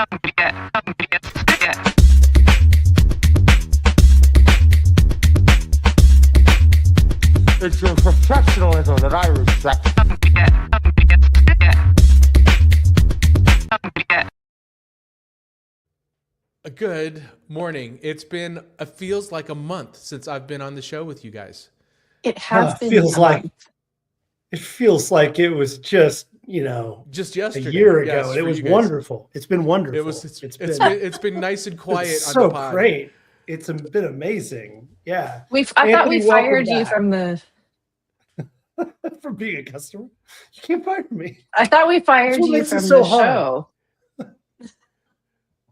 It's your professionalism that I respect. Good morning. It feels like a month since I've been on the show with you guys. It has been feels a like month. it feels like it was just Just a yesterday. year Yes, ago, and it for was you guys. wonderful. It's been wonderful. It's been nice and quiet it's on so the pod. great. It's been amazing. Yeah, I thought we Anthony, welcome fired you back. from the. for being a customer. You can't fire me. I thought we fired what you makes it from so the hard. show.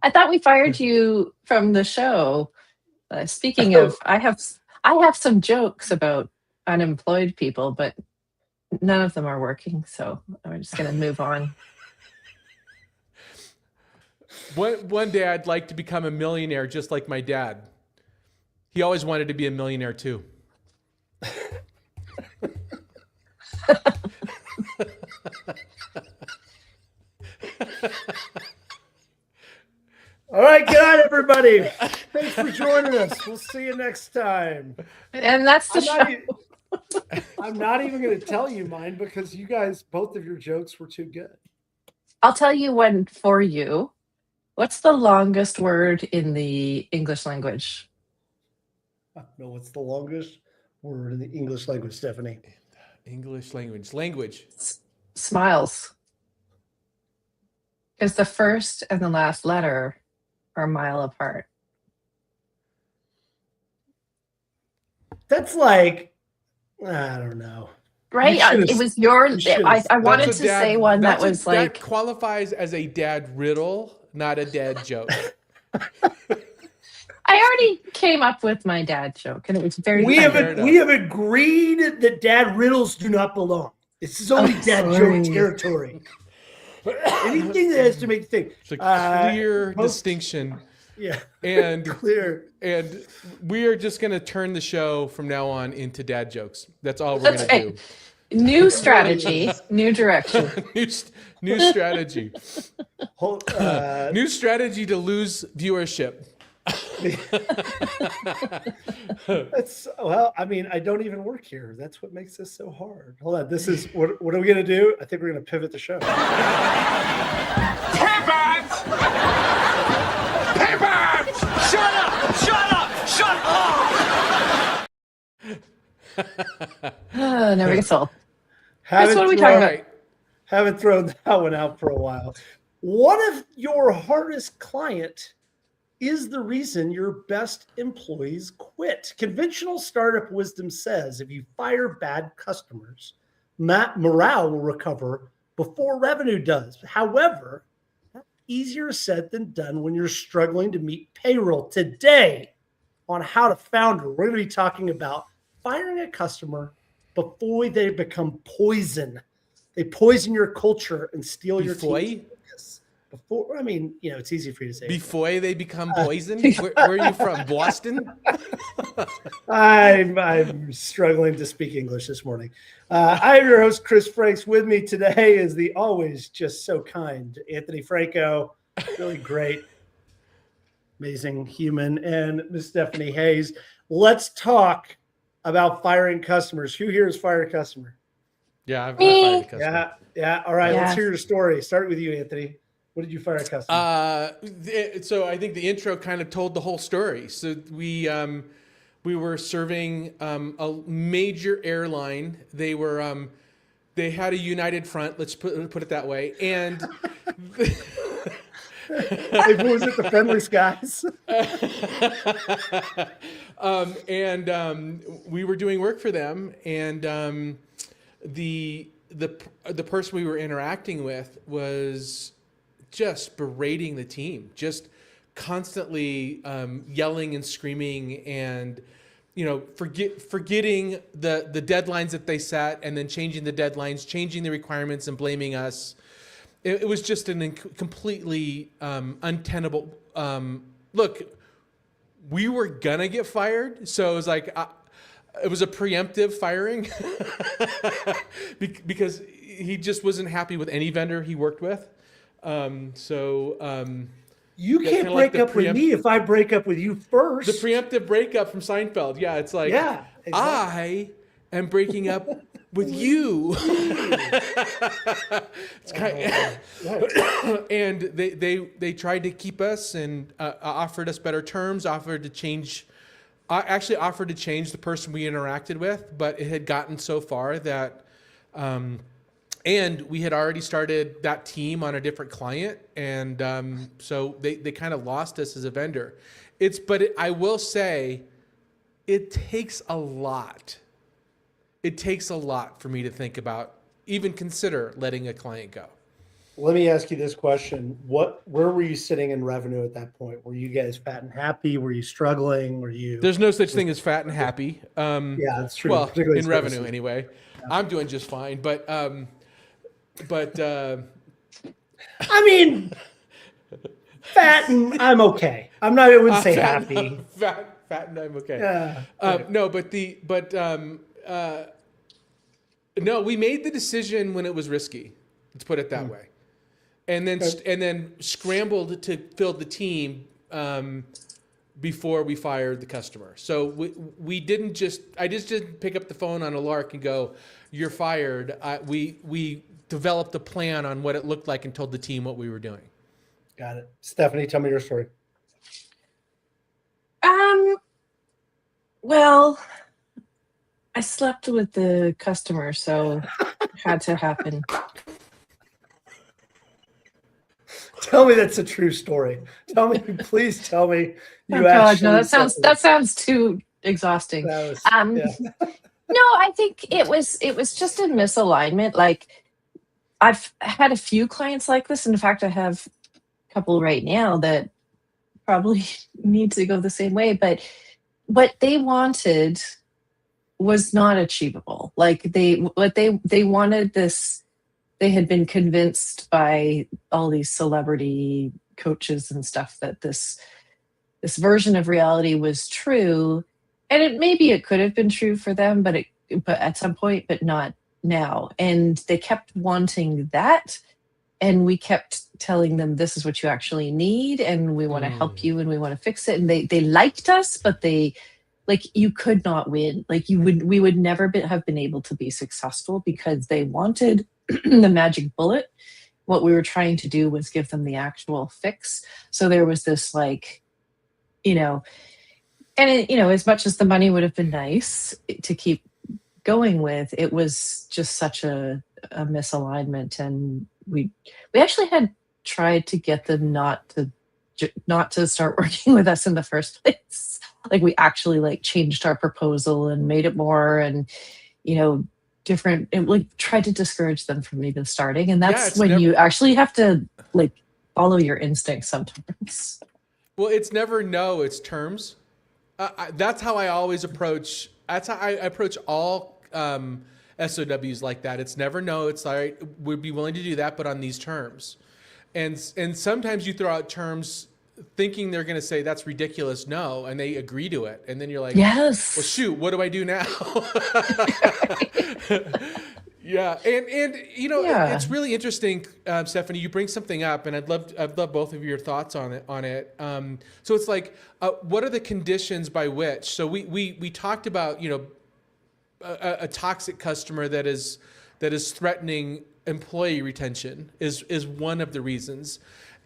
I thought we fired you from the show. Speaking of, I have some jokes about unemployed people, but none of them are working, so I'm just going to move on. One day I'd like to become a millionaire just like my dad. He always wanted to be a millionaire too. All right, good night, everybody. Thanks for joining us. We'll see you next time. And that's the show. I'm not even going to tell you mine because you guys, both of your jokes were too good. I'll tell you one for you. What's the longest word in the English language? No, what's the longest word in the English language, Stephanie? English language. Smiles. Because the first and the last letter are a mile apart. That's like, I don't know. Right? It was yours. I wanted to say one that was like. That qualifies as a dad riddle, not a dad joke. I already came up with my dad joke, and it was very We funny. have agreed that dad riddles do not belong. This is only dad joke territory. Anything that has to make you think. It's a clear distinction. Yeah. And clear. And we are just going to turn the show from now on into dad jokes. That's all we're going to do. New strategy, new direction. new strategy. New strategy to lose viewership. Well, I mean, I don't even work here. That's what makes this so hard. Hold on. This is what are we going to do? I think we're going to pivot the show. Shut up! Shut up! Shut up! Never gets old. What are we talking about? Haven't thrown that one out for a while. What if your hardest client is the reason your best employees quit? Conventional startup wisdom says if you fire bad customers, morale will recover before revenue does. However, that's easier said than done when you're struggling to meet payroll. Today on How to Founder, we're going to be talking about firing a customer before they become poison. They poison your culture and steal your team. Before, I mean, it's easy for you to say. Before they become poison? Where are you from? Boston? I'm struggling to speak English this morning. I'm your host, Chris Franks. With me today is the always just so kind Anthony Franco. Really great, amazing human. And Miss Stephanie Hayes. Let's talk about firing customers. Who here has fired a customer? Yeah, I've fired a customer. Yeah. All right, let's hear your story. Start with you, Anthony. What did you fire a customer? So I think the intro kind of told the whole story. So we were serving a major airline. They were they had a united front. Let's put it that way. And was it the Friendly Skies? We were doing work for them, and the person we were interacting with was just berating the team, just constantly yelling and screaming, and forgetting the deadlines that they set, and then changing the deadlines, changing the requirements, and blaming us. It was just an completely untenable. Look, we were gonna get fired, so it was like it was a preemptive firing because he just wasn't happy with any vendor he worked with. You Yeah, can't kinda like break up with me if I break up with you first. the preamitive breakup from Seinfeld. Yeah, it's like, Yeah, exactly. I am breaking up with you. It's and they tried to keep us and offered us better terms, offered to change the person we interacted with, but it had gotten so far that and we had already started that team on a different client, and so they kind of lost us as a vendor. I will say, it takes a lot. It takes a lot for me to think about, even consider letting a client go. Let me ask you this question. Where were you sitting in revenue at that point? Were you guys fat and happy? Were you struggling? Were you? There's no such thing as fat and happy. Yeah, that's true. Well, particularly in revenue services. anyway. Yeah. I'm doing just fine, but I mean, fat and I'm okay. I wouldn't say happy. Fat and I'm okay. Yeah. No, no, we made the decision when it was risky. Let's put it that way, and then scrambled to fill the team before we fired the customer. So we didn't just. I just didn't pick up the phone on a lark and go, "You're fired." We developed a plan on what it looked like and told the team what we were doing. Got it. Stephanie, tell me your story. Well, I slept with the customer, so it had to happen. Tell me that's a true story. Please tell me Oh God, no, that sounds too exhausting. Yeah. No, I think it was just a misalignment. Like, I've had a few clients like this. In fact, I have a couple right now that probably need to go the same way. But what they wanted was not achievable. Like they wanted this. They had been convinced by all these celebrity coaches and stuff that this version of reality was true, and maybe it could have been true for them, but at some point, but not now. And they kept wanting that, and we kept telling them, this is what you actually need, and we want to help you, and we want to fix it. And they liked us, but you could not win. Like we would never have been able to be successful because they wanted the magic bullet. What we were trying to do was give them the actual fix. So there was this as much as the money would have been nice to keep going with, it was just such a misalignment. And we actually had tried to get them not to start working with us in the first place. Like we actually changed our proposal and made it more different, and tried to discourage them from even starting. And that's when you actually have to follow your instincts sometimes. Well, it's never no, it's terms. That's how I always approach. That's how I approach all SOWs like that. It's never no. It's like, we'd be willing to do that, but on these terms. And sometimes you throw out terms thinking they're going to say that's ridiculous, no, and they agree to it, and then you're like, yes. Well, shoot, what do I do now? Yeah, and it's really interesting, Stephanie. You bring something up, and I'd love both of your thoughts on it. So it's like, what are the conditions by which? So we talked about a toxic customer that is threatening employee retention is one of the reasons.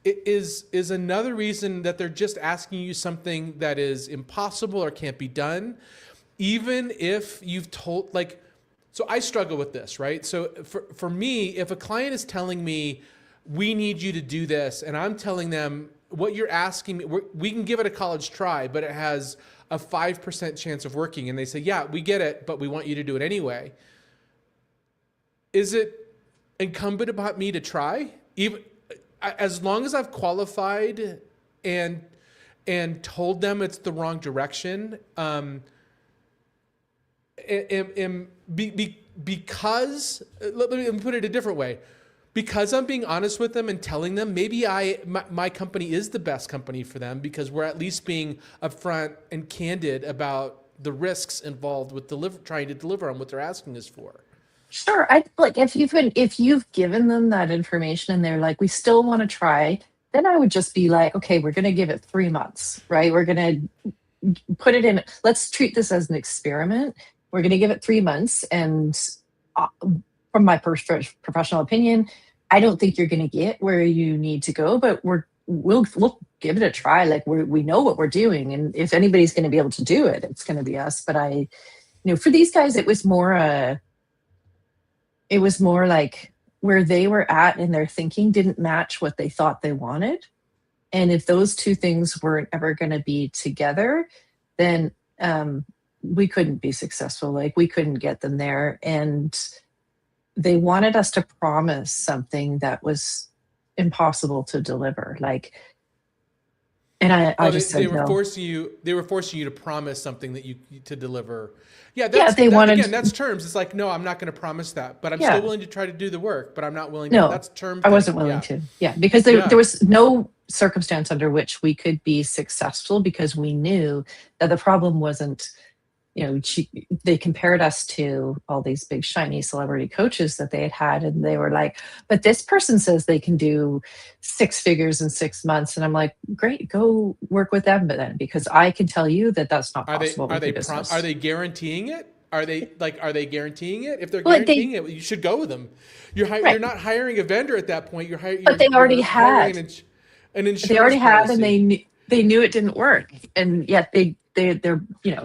It is another reason that they're just asking you something that is impossible or can't be done, even if you've told So I struggle with this, right? So for me, if a client is telling me, we need you to do this, and I'm telling them what you're asking me, we can give it a college try, but it has a 5% chance of working, and they say, yeah, we get it, but we want you to do it anyway. Is it incumbent upon me to try? Even as long as I've qualified and told them it's the wrong direction, because let me put it a different way, because I'm being honest with them and telling them maybe my company is the best company for them, because we're at least being upfront and candid about the risks involved with trying to deliver on what they're asking us for. Sure. I like if you've given them that information and they're like, we still want to try, then I would just be like, okay, we're gonna give it 3 months, right? We're gonna put it in, let's treat this as an experiment. We're gonna give it 3 months. And uh, from my professional opinion, I don't think you're gonna get where you need to go, but we'll give it a try. Like we know what we're doing. And if anybody's gonna be able to do it, it's gonna be us. But for these guys, it was more like where they were at in their thinking didn't match what they thought they wanted. And if those two things weren't ever going to be together, then we couldn't be successful. Like we couldn't get them there. And they wanted us to promise something that was impossible to deliver. Like, and I just said they were no. forcing you to promise something that you to deliver. Yeah, They wanted, again, that's terms. It's like, no, I'm not going to promise that, but I'm Yeah. still willing to try to do the work, but I'm not willing to. No, That's term. I wasn't thing. willing Yeah. to. Yeah, because there was no circumstance under which we could be successful, because we knew that the problem wasn't, they compared us to all these big shiny celebrity coaches that they had, and they were like, but this person says they can do 6 figures in 6 months. And I'm like, great, go work with them. But then, because I can tell you that that's not possible. Are they guaranteeing it? Are they guaranteeing it? If they're guaranteeing it, you should go with them. You're not hiring a vendor at that point. But they already had an insurance. They already had, policy. and they knew it didn't work, and yet they're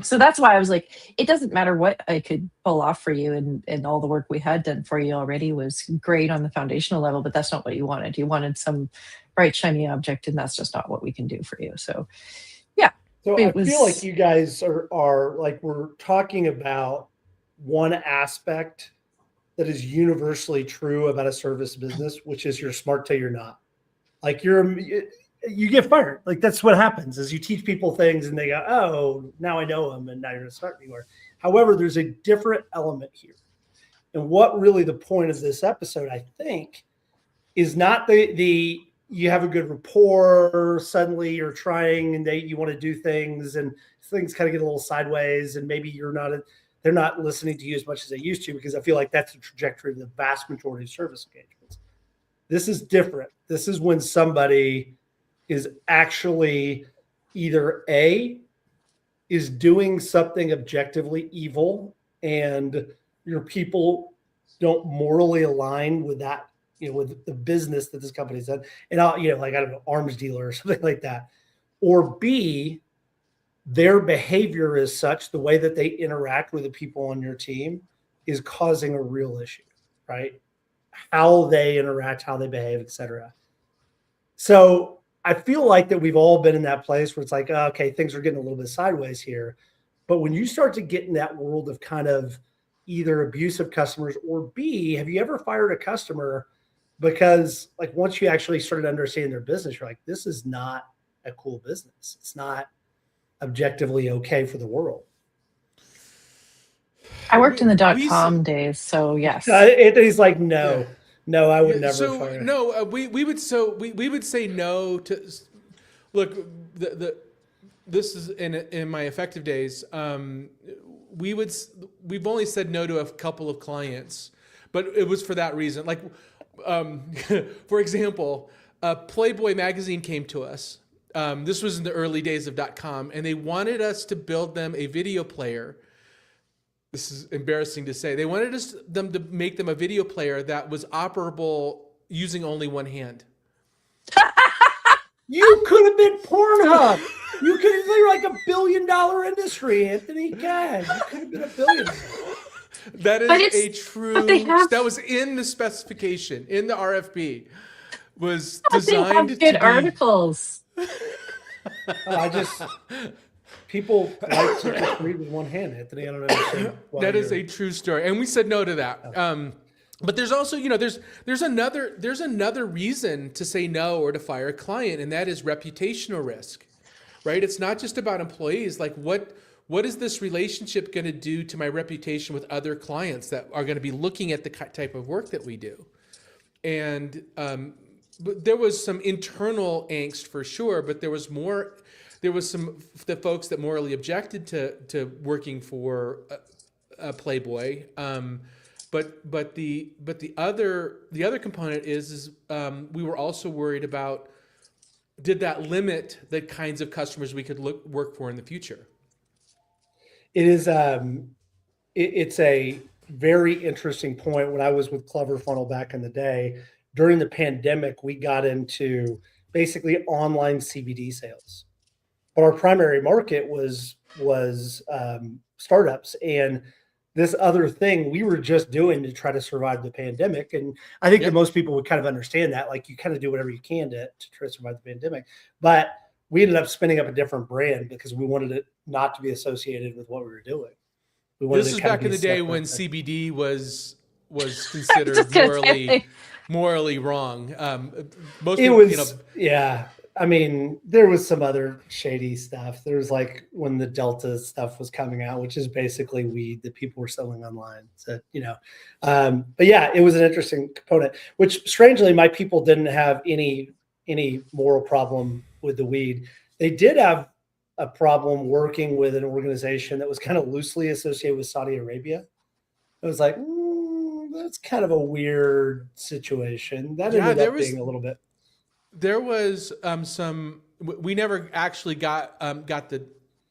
So that's why I was like, it doesn't matter what I could pull off for you, and all the work we had done for you already was great on the foundational level, but that's not what you wanted. You wanted some bright shiny object, and that's just not what we can do for you. So yeah. So I feel like you guys are like, we're talking about one aspect that is universally true about a service business, which is you're smart till you're not. Like you get fired. Like that's what happens is you teach people things and they go, oh, now I know them, and now you're not smart anymore. However, there's a different element here. And what really the point of this episode, I think, is not the you have a good rapport, suddenly you're trying and you want to do things and things kind of get a little sideways, and maybe they're not listening to you as much as they used to, because I feel like that's the trajectory of the vast majority of service engagements. This is different. This is when somebody is actually either is doing something objectively evil, and your people don't morally align with that, with the business that this company's done, and like, I don't know, arms dealer or something like that, or B, their behavior is such, the way that they interact with the people on your team is causing a real issue, right? How they interact, how they behave, etc. So I feel like that we've all been in that place where it's like, okay, things are getting a little bit sideways here. But when you start to get in that world of kind of either abusive customers, or B, have you ever fired a customer because, like, once you actually started understanding their business, you're like, this is not a cool business. It's not objectively okay for the world. I worked in the .com days, so yes. Anthony's like, no, I would never. So no, we would say no to. Look, this is in my effective days. We've only said no to a couple of clients, but it was for that reason. Like, for example, Playboy magazine came to us. This was in the early days of .com, and they wanted us to build them a video player. This is embarrassing to say. They wanted them to make them a video player that was operable using only one hand. You could have been Pornhub. You could have been like $1 billion industry, Anthony. God, you could have been $1 billion. That is a true. That was in the specification, in the RFP. Was designed to good be articles. People like to just read with one hand, Anthony. I don't know. That is a true story, and we said no to that. But there's also, there's another reason to say no or to fire a client, and that is reputational risk, right? It's not just about employees. Like, what is this relationship going to do to my reputation with other clients that are going to be looking at the type of work that we do? And but there was some internal angst for sure, but there was some the folks that morally objected to working for a Playboy. But the other component is we were also worried about, did that limit the kinds of customers we could work for in the future? It is it's a very interesting point. When I was with Clever Funnel back in the day, during the pandemic, we got into basically online CBD sales, but our primary market was startups, and this other thing we were just doing to try to survive the pandemic. And I think that Yep. most people would kind of understand that, like, you kind of do whatever you can to try to survive the pandemic. But we ended up spinning up a different brand because we wanted it not to be associated with what we were doing. We wanted This to is kind of back in be the day separate. when CBD was just considered gonna say. morally wrong. Most It people, was, yeah. I mean, there was some other shady stuff. There was like when the Delta stuff was coming out, which is basically weed that people were selling online. So, but yeah, it was an interesting component, which strangely, my people didn't have any moral problem with the weed. They did have a problem working with an organization that was kind of loosely associated with Saudi Arabia. It was like, that's kind of a weird situation. That Yeah, ended there up was being a little bit. there was some. We never actually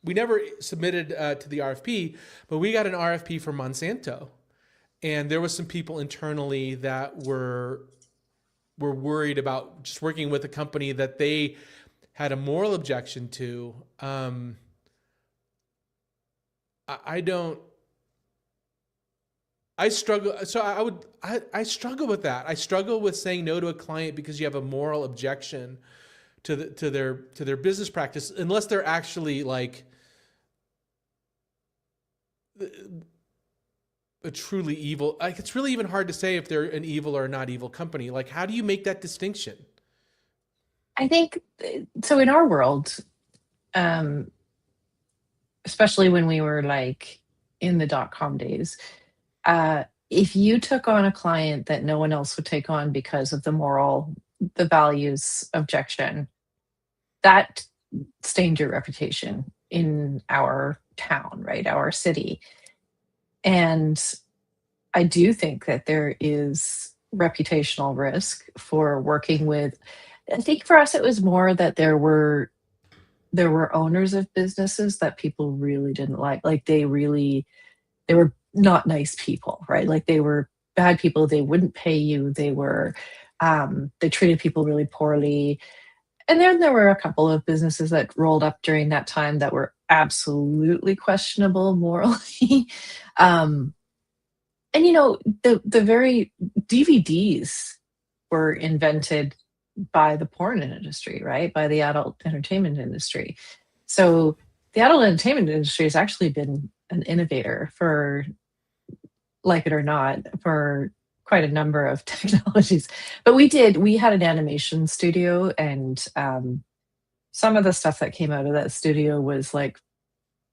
we never submitted to the RFP, but we got an RFP for Monsanto, and there was some people internally that were worried about just working with a company that they had a moral objection to. I don't. I struggle. So I struggle with that. I struggle with saying no to a client because you have a moral objection to their business practice, unless they're actually like a truly evil. Like, it's really even hard to say if they're an evil or not evil company. Like, how do you make that distinction? I think so. In our world, especially when we were like in the .com days, if you took on a client that no one else would take on because of the values objection, that stained your reputation in our town, right? Our city. And I do think that there is reputational risk for working with. I think for us, it was more that there were owners of businesses that people really didn't like. Like they were not nice people, right? Like they were bad people. They wouldn't pay you. They treated people really poorly. And then there were a couple of businesses that rolled up during that time that were absolutely questionable morally. And the very DVDs were invented by the porn industry, right? By the adult entertainment industry. So the adult entertainment industry has actually been an innovator for, like it or not, for quite a number of technologies. But we had an animation studio, and some of the stuff that came out of that studio was like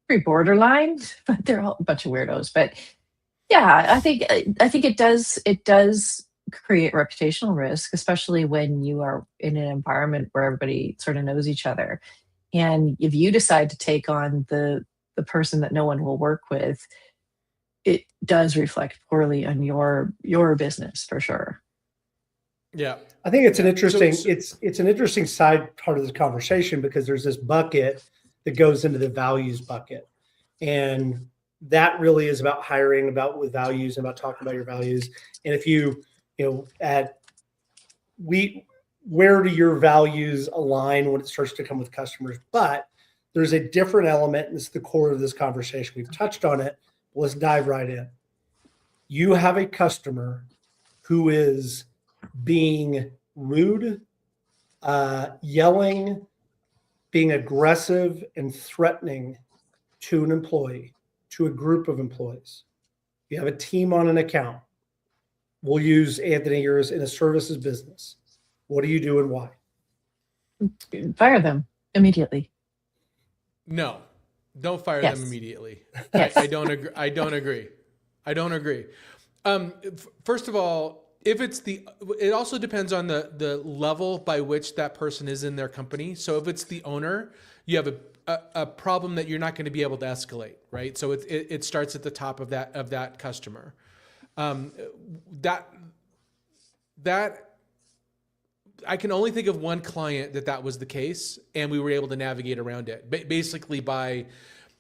pretty borderline, but they're all a bunch of weirdos. But yeah, I think it does create reputational risk, especially when you are in an environment where everybody sort of knows each other. And if you decide to take on the person that no one will work with, it does reflect poorly on your business for sure. Yeah, I think it's an Yeah. interesting So- it's an interesting side part of this conversation, because there's this bucket that goes into the values bucket. And that really is about hiring, about with values, about talking about your values. And if where do your values align when it starts to come with customers? But there's a different element, and it's the core of this conversation. We've touched on it. Let's dive right in. You have a customer who is being rude, yelling, being aggressive, and threatening to an employee, to a group of employees. You have a team on an account. We'll use Anthony, yours in a services business. What do you do and why? Fire them immediately. No, don't fire Yes. them immediately. Yes. I don't agree. I don't agree. First of all, it also depends on the level by which that person is in their company. So if it's the owner, you have a problem that you're not going to be able to escalate, right? So it starts at the top of that customer. That I can only think of one client that was the case, and we were able to navigate around it. Basically, by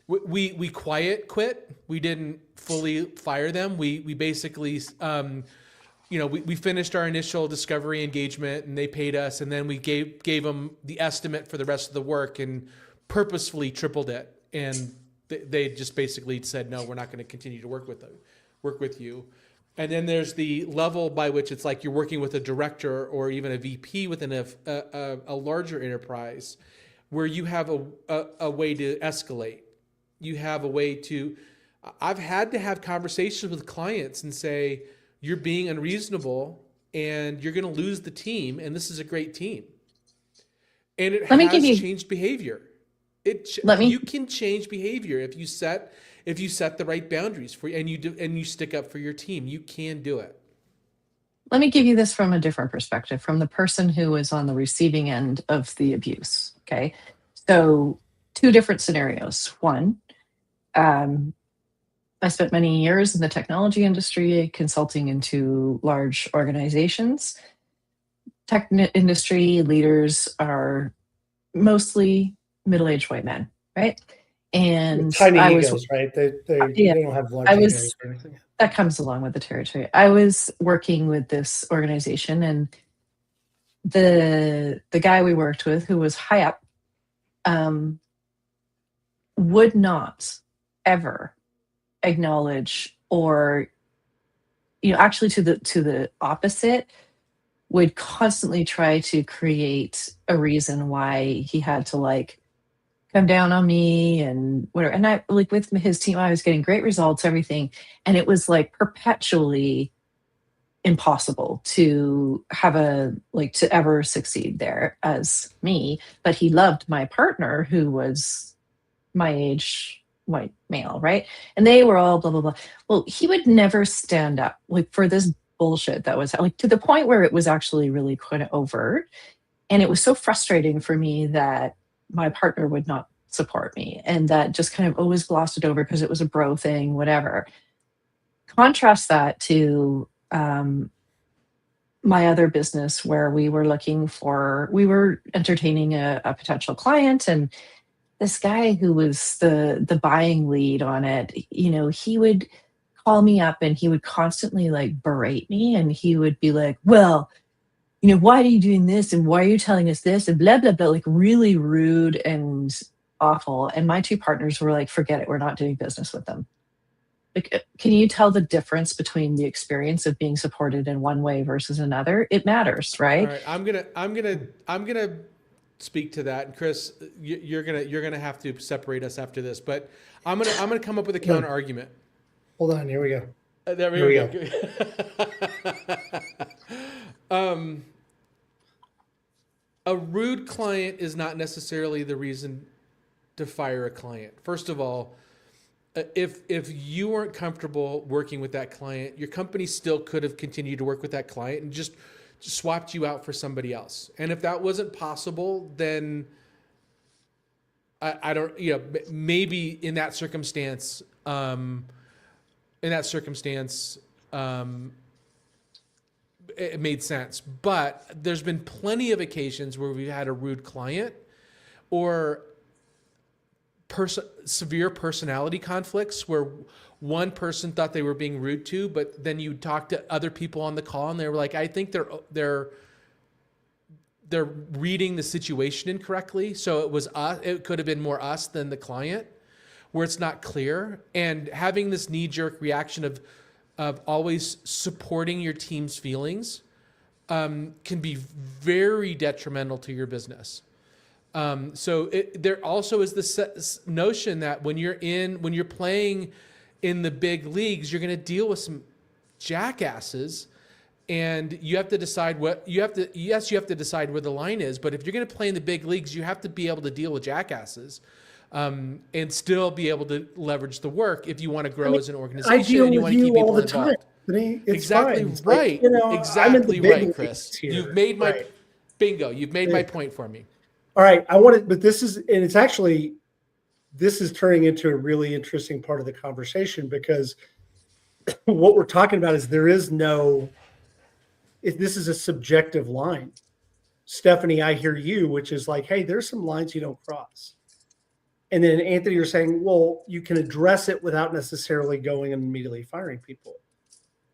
we quiet quit. We didn't fully fire them. We basically, we finished our initial discovery engagement, and they paid us, and then we gave them the estimate for the rest of the work, and purposefully tripled it. And they just basically said, no, we're not going to continue to work with you. And then there's the level by which it's like you're working with a director or even a VP within a larger enterprise, where you have a way to escalate. You have a way to. I've had to have conversations with clients and say, you're being unreasonable and you're going to lose the team, and this is a great team. And it has changed behavior. You can change behavior if you set the right boundaries for you, and you stick up for your team. You can do it. Let me give you this from a different perspective, from the person who is on the receiving end of the abuse. Okay. So 2 different scenarios. One, I spent many years in the technology industry, consulting into large organizations. Tech industry leaders are mostly middle-aged white men, right? And with tiny egos, right? They don't have large egos or anything. That comes along with the territory. I was working with this organization, and the guy we worked with, who was high up, would not ever acknowledge, or actually to the opposite, would constantly try to create a reason why he had to come down on me and whatever. And I with his team, I was getting great results, everything, and it was perpetually impossible to have to ever succeed there as me. But he loved my partner, who was my age, white male, right? And they were all blah blah blah. Well, he would never stand up for this bullshit that was to the point where it was actually really kind of overt. And it was so frustrating for me that my partner would not support me, and that just kind of always glossed it over because it was a bro thing, whatever. Contrast that to my other business, where we were entertaining a potential client, and this guy who was the buying lead on it, he would call me up and he would constantly berate me, and he would be like, well, why are you doing this? And why are you telling us this? And blah, blah, blah, really rude and awful. And my 2 partners were like, forget it. We're not doing business with them. Can you tell the difference between the experience of being supported in one way versus another? It matters, right? All right. I'm gonna speak to that. And Chris, you're gonna have to separate us after this, but I'm gonna come up with a counter argument. Hold on. Here we go. There we go. A rude client is not necessarily the reason to fire a client. First of all, if you weren't comfortable working with that client, your company still could have continued to work with that client and just swapped you out for somebody else. And if that wasn't possible, then I don't, maybe in that circumstance, it made sense. But there's been plenty of occasions where we've had a rude client or severe personality conflicts where one person thought they were being rude to, but then you talk to other people on the call and they were like, I think they're reading the situation incorrectly. So it was us. It could have been more us than the client, where it's not clear. And having this knee-jerk reaction of always supporting your team's feelings can be very detrimental to your business. So there also is this notion that when you're playing in the big leagues, you're going to deal with some jackasses, and you have to decide you have to decide where the line is. But if you're going to play in the big leagues, you have to be able to deal with jackasses, and still be able to leverage the work if you want to grow as an organization. I deal and you with want to keep you people all the involved. time. It's Exactly fine. right. Exactly right, Chris. Here. You've made my bingo. You've made my point for me. All right, but this is turning into a really interesting part of the conversation, because what we're talking about is there is no, if this is a subjective line. Stephanie, I hear you, which is like, hey, there's some lines you don't cross. And then Anthony, you're saying, well, you can address it without necessarily going and immediately firing people.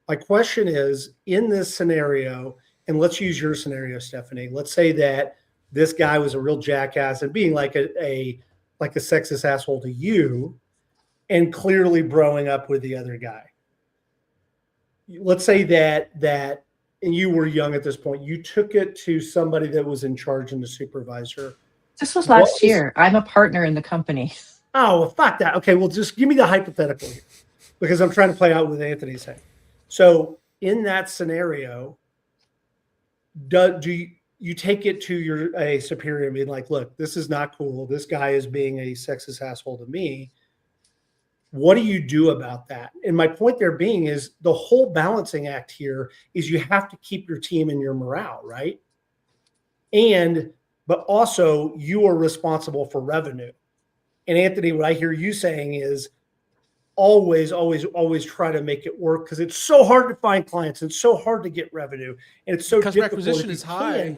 My question is, in this scenario, and let's use your scenario, Stephanie. Let's say that this guy was a real jackass and being like a sexist asshole to you, and clearly broing up with the other guy. Let's say that and you were young at this point, you took it to somebody that was in charge and the supervisor. This was last year. I'm a partner in the company. Oh, well, fuck that. Okay, well, just give me the hypothetical here because I'm trying to play out with Anthony's saying. So in that scenario, do you take it to a superior and be like, look, this is not cool. This guy is being a sexist asshole to me. What do you do about that? And my point there being is the whole balancing act here is you have to keep your team and your morale, right? But also you are responsible for revenue. And Anthony, what I hear you saying is always try to make it work because it's so hard to find clients. It's so hard to get revenue. And it's so customer difficult. acquisition is high.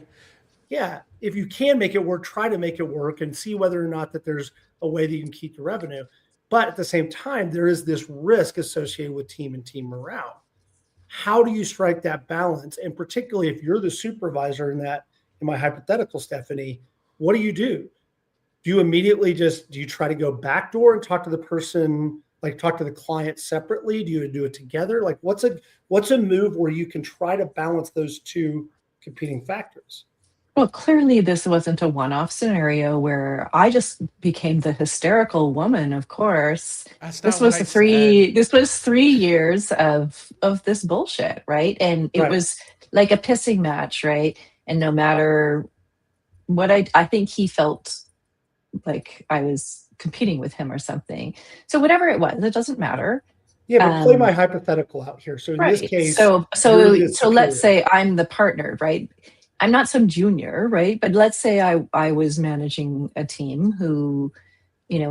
Yeah. If you can make it work, try to make it work and see whether or not that there's a way that you can keep the revenue. But at the same time, there is this risk associated with team and team morale. How do you strike that balance? And particularly if you're the supervisor in my hypothetical, Stephanie, what do? Do you immediately do you try to go backdoor and talk to the person, like talk to the client separately? Do you do it together? Like what's a move where you can try to balance those two competing factors? Well, clearly this wasn't a one-off scenario where I just became the hysterical woman, of course. That's This not was what I this was 3 years of this bullshit, right? And it was like a pissing match, right? And no matter what I think he felt like I was competing with him or something. So whatever it was, it doesn't matter. Yeah, but play my hypothetical out here. So in this case, so let's say I'm the partner, right? I'm not some junior, right? But let's say I was managing a team who,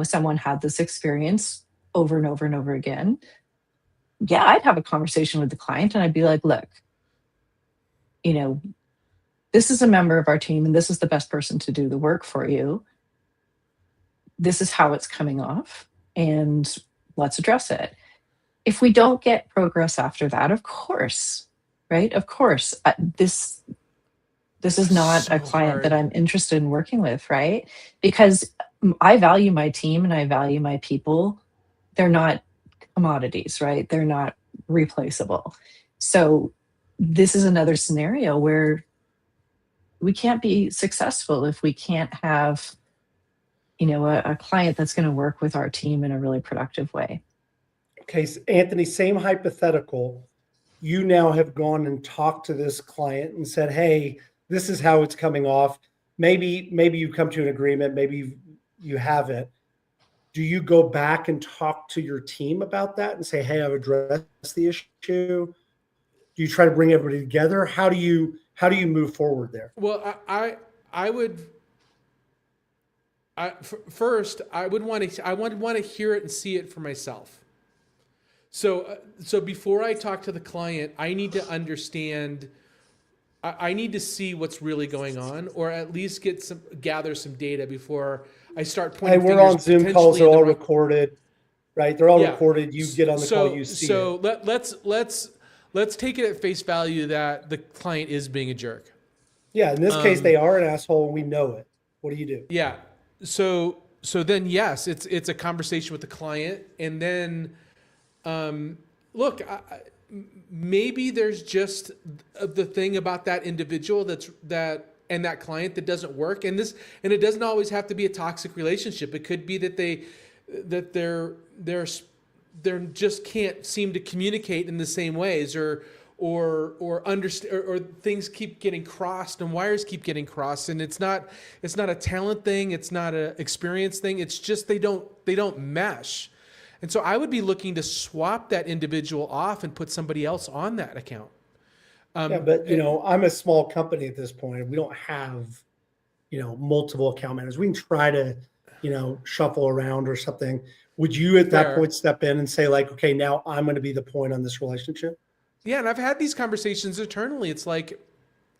someone had this experience over and over and over again. Yeah, I'd have a conversation with the client and I'd be like, look, this is a member of our team and this is the best person to do the work for you. This is how it's coming off and let's address it. If we don't get progress after that, of course, right? Of course, this is not so a client hard. that I'm interested in working with, right? Because I value my team and I value my people. They're not commodities, right? They're not replaceable. So this is another scenario where we can't be successful if we can't have, a client that's going to work with our team in a really productive way. Okay, so Anthony, same hypothetical. You now have gone and talked to this client and said, hey, this is how it's coming off. Maybe you come to an agreement. Maybe you haven't. Do you go back and talk to your team about that and say, hey, I've addressed the issue? Do you try to bring everybody together? How do you move forward there? Well, I would first I would want to hear it and see it for myself. So before I talk to the client, I need to understand. I need to see what's really going on, or at least gather some data before I start pointing. Hey, we're on Zoom calls; they're all recorded, right? They're all recorded. You get on the call, you see. So let's take it at face value that the client is being a jerk. Yeah, in this case, they are an asshole, and we know it. What do you do? Yeah. So then yes, it's a conversation with the client, and then look. Maybe there's just the thing about that individual and that client that doesn't work, and it doesn't always have to be a toxic relationship. It could be that they're just can't seem to communicate in the same ways, or understand, or things keep getting crossed and wires keep getting crossed, and it's not a talent thing, it's not an experience thing. It's just they don't mesh. And so I would be looking to swap that individual off and put somebody else on that account. But I'm a small company at this point. We don't have, multiple account managers. We can try to, shuffle around or something. Would you at that Fair. point step in and say like, okay, now I'm going to be the point on this relationship? Yeah, and I've had these conversations internally. It's like,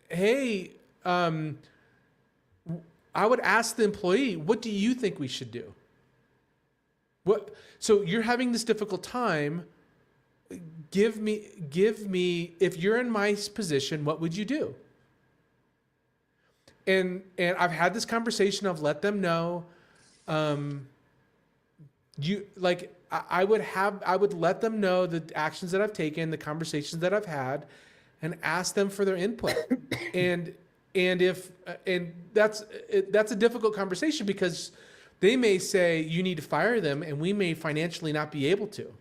hey, I would ask the employee, what do you think we should do? So you're having this difficult time. Give me, if you're in my position, what would you do? And I've had this conversation. I've let them know, I would let them know the actions that I've taken, the conversations that I've had, and ask them for their input. and that's a difficult conversation because they may say you need to fire them, and we may financially not be able to.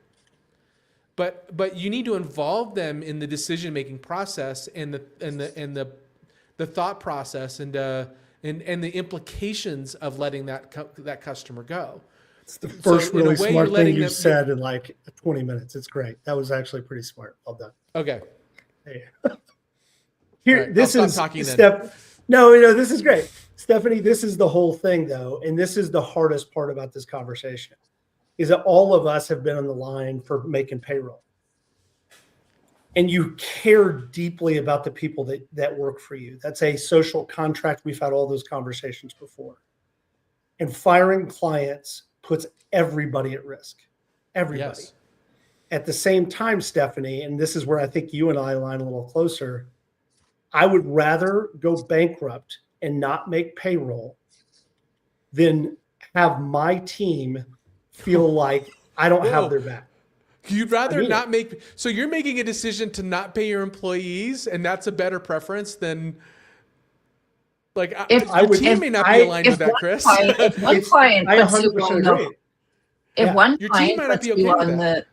But you need to involve them in the decision-making process and the thought process and the implications of letting that customer go. It's the first really smart thing you said in like 20 minutes. It's great. That was actually pretty smart. Well done. Okay. Hey. Here, right, this is talking No, this is great. Stephanie, this is the whole thing though. And this is the hardest part about this conversation is that all of us have been on the line for making payroll. And you care deeply about the people that work for you. That's a social contract. We've had all those conversations before. And firing clients puts everybody at risk. Everybody. Yes. At the same time, Stephanie, and this is where I think you and I align a little closer, I would rather go bankrupt and not make payroll than have my team feel like I don't have their back. You'd rather not make, so you're making a decision to not pay your employees, and that's a better preference than, like, your team may not be aligned with that, Chris. If one client puts you on the, if one client puts you on the,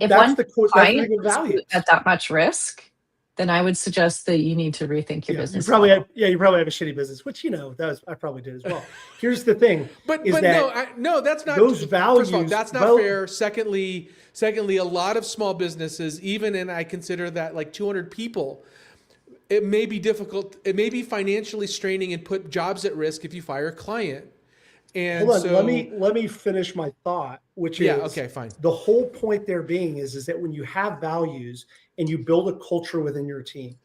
if one client puts you at that much risk, then I would suggest that you need to rethink your business. You probably have a shitty business, which I probably did as well. Here's the thing, no, that's not those values. First of all, that's not fair. Secondly, a lot of small businesses, even and I consider that like 200 people, it may be difficult. It may be financially straining and put jobs at risk if you fire a client. And hold on, let me finish my thought, which is okay, fine. The whole point there being is that when you have values and you build a culture within your team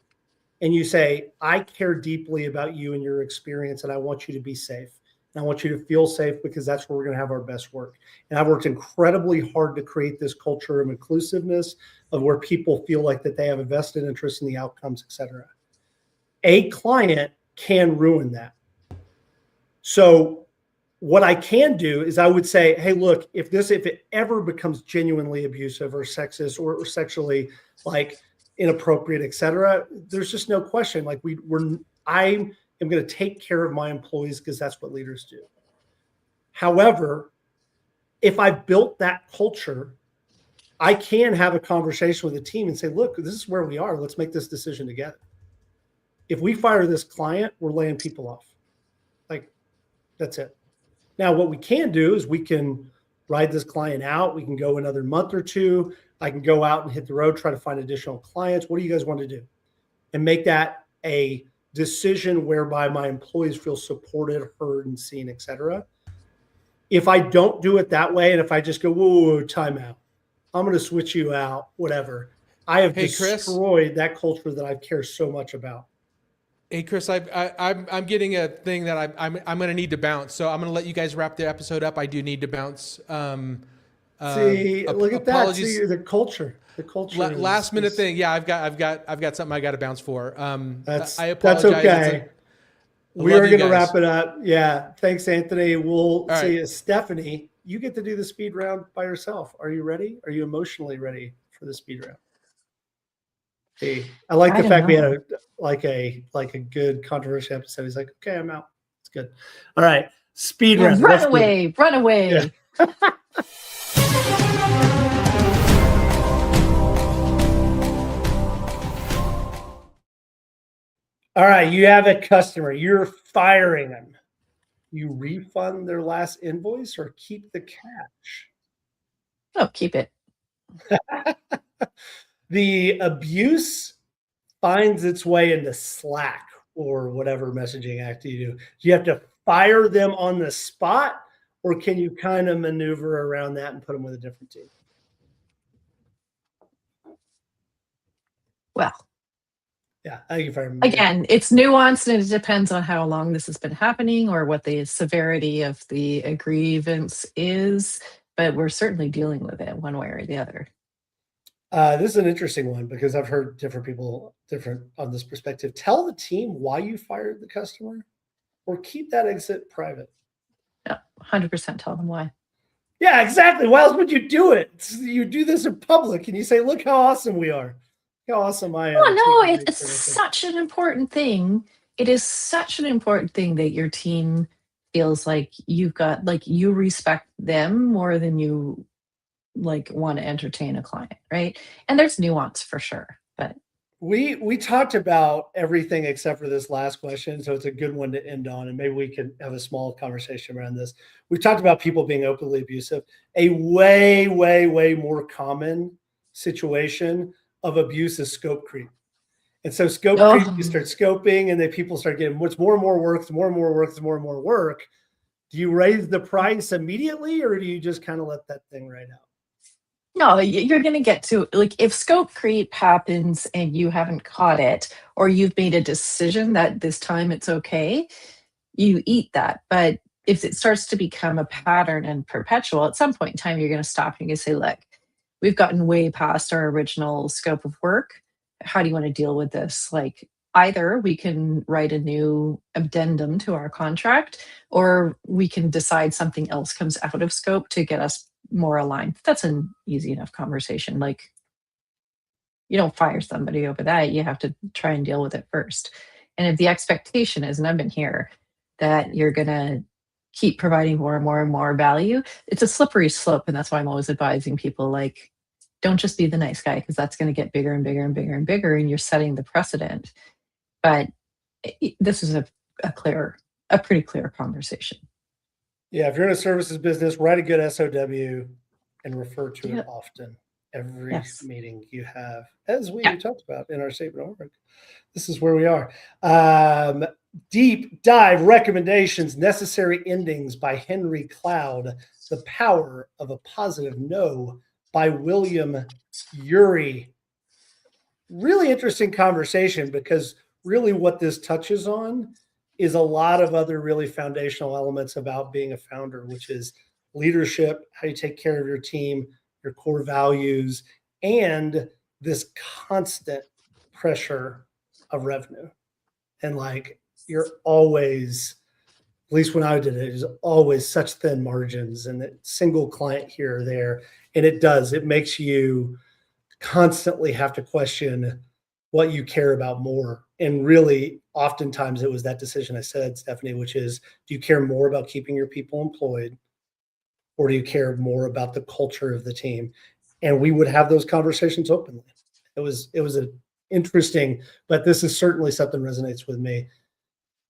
and you say, I care deeply about you and your experience, and I want you to be safe. And I want you to feel safe because that's where we're going to have our best work. And I've worked incredibly hard to create this culture of inclusiveness of where people feel like that they have a vested interest in the outcomes, et cetera. A client can ruin that. So what I can do is I would say, hey, look, if it ever becomes genuinely abusive or sexist or sexually like inappropriate, et cetera, there's just no question. Like I am going to take care of my employees because that's what leaders do. However, if I built that culture, I can have a conversation with the team and say, look, this is where we are. Let's make this decision together. If we fire this client, we're laying people off. Like, that's it. Now, what we can do is we can ride this client out. We can go another month or two. I can go out and hit the road, try to find additional clients. What do you guys want to do? And make that a decision whereby my employees feel supported, heard, and seen, et cetera. If I don't do it that way, and if I just go, whoa, time out, I'm going to switch you out, whatever. I have destroyed that culture that I care so much about. Hey, Chris, I'm getting a thing that I'm going to need to bounce. So I'm going to let you guys wrap the episode up. I do need to bounce. See, look at that. See, the culture. Last minute thing. Yeah, I've got something I got to bounce for. I apologize. That's okay. We are going to wrap it up. Yeah. Thanks, Anthony. We'll see you. Stephanie, you get to do the speed round by yourself. Are you ready? Are you emotionally ready for the speed round? Hey, I like the fact we had a good controversial episode. He's like, okay, I'm out. It's good. All right. Speed round. Run away. Yeah. All right, you have a customer. You're firing them. You refund their last invoice or keep the cash? Oh, keep it. The abuse finds its way into Slack or whatever messaging act you do. Do you have to fire them on the spot, or can you kind of maneuver around that and put them with a different team? Well, Yeah, I think if I remember. again, it's nuanced and it depends on how long this has been happening or what the severity of the grievance is, but we're certainly dealing with it one way or the other. This is an interesting one because I've heard different people different on this perspective. Tell the team why you fired the customer, or keep that exit private. Yeah, 100% tell them why. Yeah, exactly. Why else would you do it? You do this in public and you say, look how awesome we are. How awesome I am. Oh, no, it's such an important thing. It is such an important thing that your team feels like you've got, like, you respect them more than you like want to entertain a client, right? And there's nuance for sure, but we talked about everything except for this last question, so it's a good one to end on, and maybe we can have a small conversation around this. We talked about people being openly abusive. A way more common situation of abuse is scope creep. And so scope creep, you start scoping, and then people start getting what's more and more work, more and more work, more and more work. Do you raise the price immediately, or do you just kind of let that thing ride out? no, you're going to get to, like, if scope creep happens and you haven't caught it, or you've made a decision that this time it's okay, you eat that. But if it starts to become a pattern and perpetual, at some point in time, you're going to stop and you say, look, we've gotten way past our original scope of work. How do you want to deal with this? Like, either we can write a new addendum to our contract, or we can decide something else comes out of scope to get us more aligned. That's an easy enough conversation. Like, you don't fire somebody over that. You have to try and deal with it first. And if the expectation is, and I've been here, that you're going to keep providing more and more and more value, it's a slippery slope. And that's why I'm always advising people, like, don't just be the nice guy, because that's going to get bigger and bigger and bigger and bigger, and you're setting the precedent. But this is a pretty clear conversation. Yeah, if you're in a services business, write a good SOW and refer to it often. Every meeting you have, as we talked about in our statement of work. This is where we are. Deep dive recommendations, necessary endings by Henry Cloud. The Power of a Positive No by William Ury. Really interesting conversation, because really what this touches on is a lot of other really foundational elements about being a founder, which is leadership, how you take care of your team, your core values, and this constant pressure of revenue. And like, you're always, at least when I did it, is always such thin margins and that single client here or there. And it makes you constantly have to question what you care about more. And really, oftentimes it was that decision I said, Stephanie, which is, do you care more about keeping your people employed, or do you care more about the culture of the team? And we would have those conversations openly. It was an interesting, but this is certainly something that resonates with me.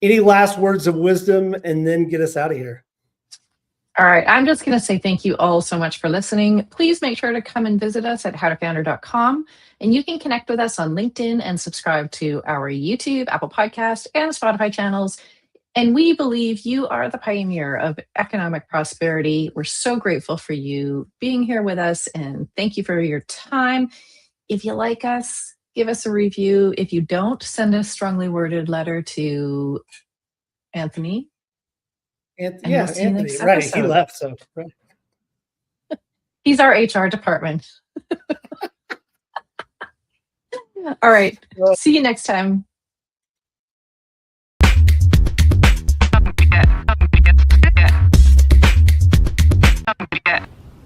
Any last words of wisdom, and then get us out of here? All right. I'm just going to say thank you all so much for listening. Please make sure to come and visit us at howtofounder.com. And you can connect with us on LinkedIn and subscribe to our YouTube, Apple Podcast, and Spotify channels. And we believe you are the pioneer of economic prosperity. We're so grateful for you being here with us, and thank you for your time. If you like us, give us a review. If you don't, send a strongly worded letter to Anthony. Anthony, right. He left, so right. He's our HR department. All right. See you next time.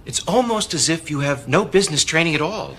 It's almost as if you have no business training at all.